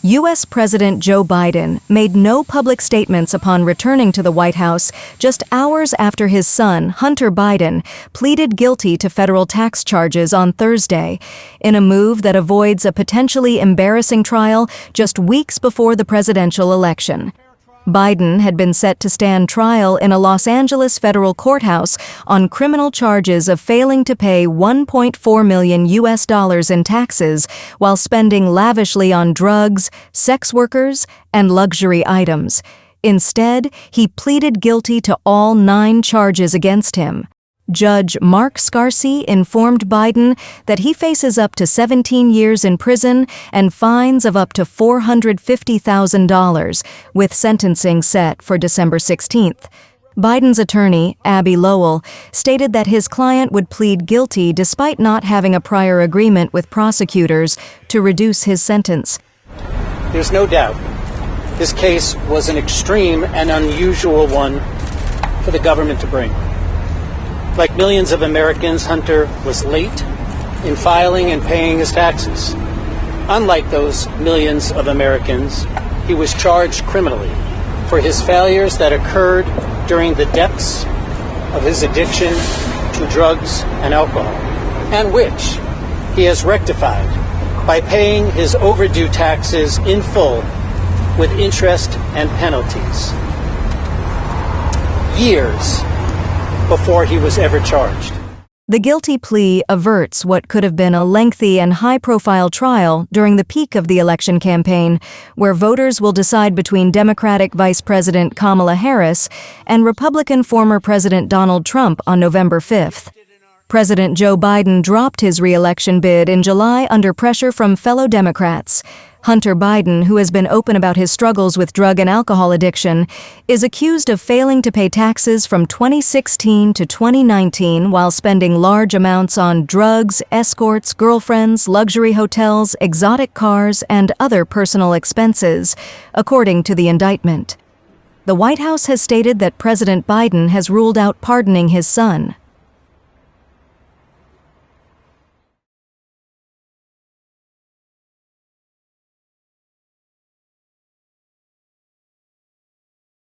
U.S. President Joe Biden made no public statements upon returning to the White House just hours after his son, Hunter Biden, pleaded guilty to federal tax charges on Thursday, in a move that avoids a potentially embarrassing trial just weeks before the presidential election. Biden had been set to stand trial in a Los Angeles federal courthouse on criminal charges of failing to pay $1.4 million in taxes while spending lavishly on drugs, sex workers, and luxury items. Instead, he pleaded guilty to all 9 charges against him. Judge Mark Scarsi informed Biden that he faces up to 17 years in prison and fines of up to $450,000, with sentencing set for December 16th. Biden's attorney, Abby Lowell, stated that his client would plead guilty despite not having a prior agreement with prosecutors to reduce his sentence. There's no doubt this case was an extreme and unusual one for the government to bring. Like millions of Americans, Hunter was late in filing and paying his taxes. Unlike those millions of Americans, he was charged criminally for his failures that occurred during the depths of his addiction to drugs and alcohol, and which he has rectified by paying his overdue taxes in full with interest and penalties. Years before he was ever charged. The guilty plea averts what could have been a lengthy and high-profile trial during the peak of the election campaign, where voters will decide between Democratic Vice President Kamala Harris and Republican former President Donald Trump on November 5th. President Joe Biden dropped his re-election bid in July under pressure from fellow Democrats. Hunter Biden, who has been open about his struggles with drug and alcohol addiction, is accused of failing to pay taxes from 2016 to 2019 while spending large amounts on drugs, escorts, girlfriends, luxury hotels, exotic cars, and other personal expenses, according to the indictment. The White House has stated that President Biden has ruled out pardoning his son.